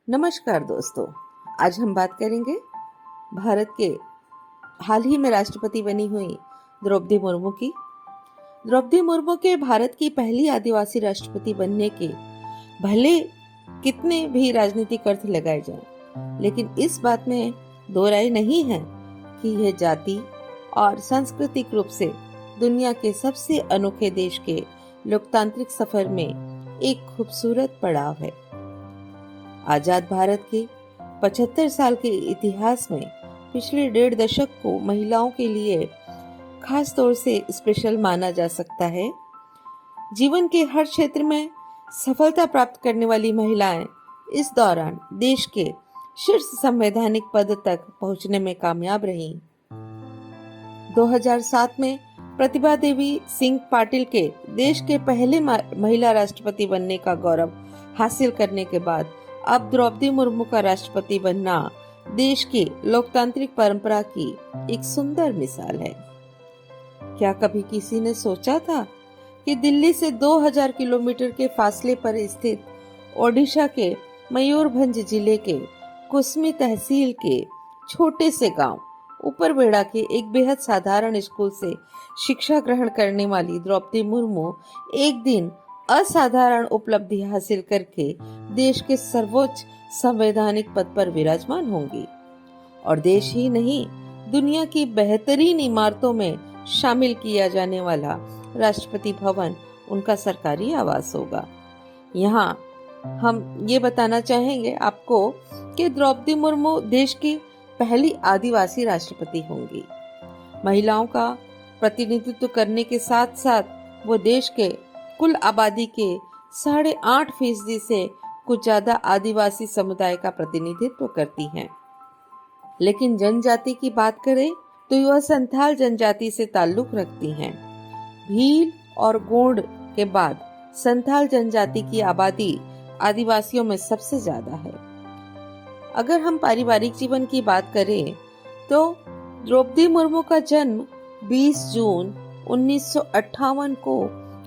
नमस्कार दोस्तों। आज हम बात करेंगे भारत के हाल ही में राष्ट्रपति बनी हुई द्रौपदी मुर्मू की। द्रौपदी मुर्मू के भारत की पहली आदिवासी राष्ट्रपति बनने के भले कितने भी राजनीतिक अर्थ लगाए जाएं, लेकिन इस बात में दो राय नहीं है कि यह जाति और सांस्कृतिक रूप से दुनिया के सबसे अनोखे देश के लोकतांत्रिक सफर में एक खूबसूरत पड़ाव है। आजाद भारत के 75 साल के इतिहास में पिछले 1.5 दशक को महिलाओं के लिए खास तौर से स्पेशल माना जा सकता है। जीवन के हर क्षेत्र में सफलता प्राप्त करने वाली महिलाएं इस दौरान देश के शीर्ष संवैधानिक पद तक पहुंचने में कामयाब रहीं। 2007 में प्रतिभा देवी सिंह पाटिल के देश के पहले महिला राष्ट्रपति बनने का गौरव हासिल करने के बाद अब द्रौपदी मुर्मू का राष्ट्रपति बनना देश की लोकतांत्रिक परंपरा की एक सुंदर मिसाल है। क्या कभी किसी ने सोचा था कि दिल्ली से 2000 किलोमीटर के फासले पर स्थित ओडिशा के मयूरभंज जिले के कुसमी तहसील के छोटे से गांव ऊपरबेड़ा के एक बेहद साधारण स्कूल से शिक्षा ग्रहण करने वाली द्रौपदी मुर्मू एक दिन असाधारण उपलब्धि हासिल करके देश के सर्वोच्च संवैधानिक पद पर विराजमान होंगी और देश ही नहीं दुनिया की बेहतरीन इमारतों में शामिल किया जाने वाला राष्ट्रपति भवन उनका सरकारी आवास होगा। यहाँ हम ये बताना चाहेंगे आपको कि द्रौपदी मुर्मू देश की पहली आदिवासी राष्ट्रपति होंगी। महिलाओं का प्रतिनिधित्व करने के साथ साथ वो देश के कुल आबादी के 8.5% से कुछ ज्यादा आदिवासी समुदाय का प्रतिनिधित्व करती हैं। लेकिन जनजाति की बात करें तो यह संथाल जनजाति से ताल्लुक रखती हैं। भील और गोंड के बाद संथाल जनजाति की आबादी आदिवासियों में सबसे ज्यादा है। अगर हम पारिवारिक जीवन की बात करें तो द्रौपदी मुर्मू का जन्म 20 जून 1958 को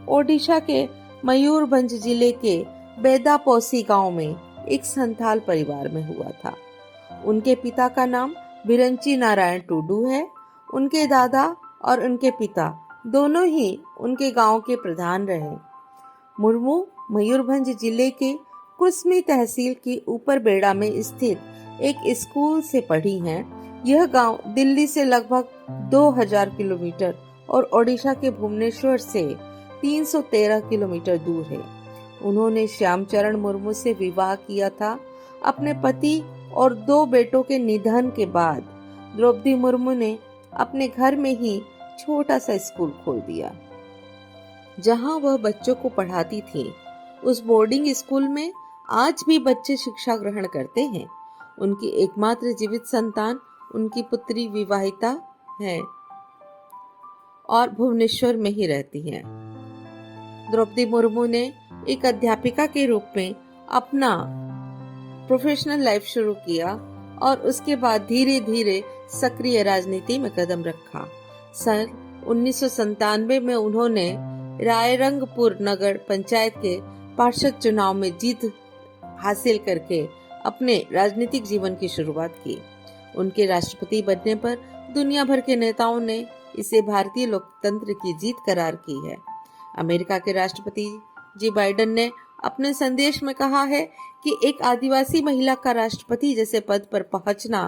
ओडिशा के मयूरभंज जिले के बेदापोसी गांव में एक संथाल परिवार में हुआ था। उनके पिता का नाम बिरंची नारायण टुडू है। उनके दादा और उनके पिता दोनों ही उनके गांव के प्रधान रहे। मुर्मू मयूरभंज जिले के कुसमी तहसील की ऊपरबेड़ा में स्थित एक स्कूल से पढ़ी हैं। यह गांव दिल्ली से लगभग 2000 किलोमीटर और ओडिशा के भुवनेश्वर से 313 किलोमीटर दूर है। उन्होंने श्यामचरण मुर्मू से विवाह किया था। अपने पति और 2 बेटों के निधन के बाद द्रौपदी मुर्मू ने अपने घर में ही छोटा सा स्कूल खोल दिया, जहां वह बच्चों को पढ़ाती थी। उस बोर्डिंग स्कूल में आज भी बच्चे शिक्षा ग्रहण करते हैं। उनकी एकमात्र जीवित संतान उनकी पुत्री विवाहिता है और भुवनेश्वर में ही रहती हैं। द्रौपदी मुर्मू ने एक अध्यापिका के रूप में अपना प्रोफेशनल लाइफ शुरू किया और उसके बाद धीरे धीरे सक्रिय राजनीति में कदम रखा। सन 1997 में उन्होंने रायरंगपुर नगर पंचायत के पार्षद चुनाव में जीत हासिल करके अपने राजनीतिक जीवन की शुरुआत की। उनके राष्ट्रपति बनने पर दुनिया भर के नेताओं ने इसे भारतीय लोकतंत्र की जीत करार की है। अमेरिका के राष्ट्रपति जी बाइडेन ने अपने संदेश में कहा है कि एक आदिवासी महिला का राष्ट्रपति जैसे पद पर पहुंचना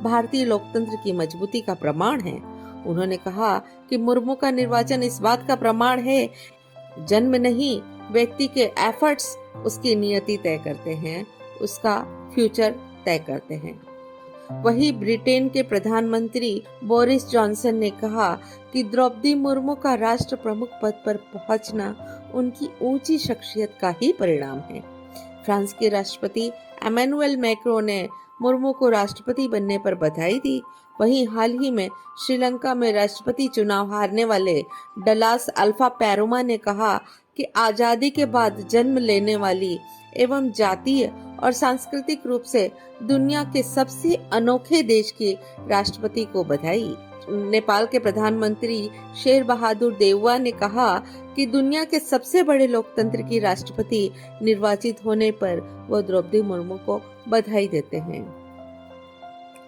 भारतीय लोकतंत्र की मजबूती का प्रमाण है। उन्होंने कहा कि मुर्मू का निर्वाचन इस बात का प्रमाण है, जन्म नहीं व्यक्ति के एफर्ट्स उसकी नियति तय करते हैं, उसका फ्यूचर तय करते हैं। वही ब्रिटेन के प्रधानमंत्री बोरिस जॉनसन ने कहा कि द्रौपदी मुर्मू का राष्ट्र प्रमुख पद पर पहुंचना उनकी ऊंची शख्सियत का ही परिणाम है। फ्रांस के राष्ट्रपति एमेनुएल मैक्रों ने मुर्मू को राष्ट्रपति बनने पर बधाई दी। वहीं हाल ही में श्रीलंका में राष्ट्रपति चुनाव हारने वाले डलास अल्फा पैरोमा ने कहा कि आजादी के बाद जन्म लेने वाली एवं जातीय और सांस्कृतिक रूप से दुनिया के सबसे अनोखे देश के राष्ट्रपति को बधाई। नेपाल के प्रधानमंत्री शेर बहादुर देउवा ने कहा कि दुनिया के सबसे बड़े लोकतंत्र की राष्ट्रपति निर्वाचित होने पर वो द्रौपदी मुर्मू को बधाई देते हैं।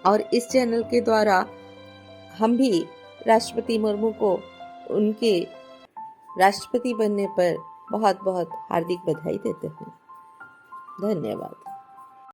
और इस चैनल के द्वारा हम भी राष्ट्रपति मुर्मू को उनके राष्ट्रपति बनने पर बहुत बहुत हार्दिक बधाई देते हैं। धन्यवाद।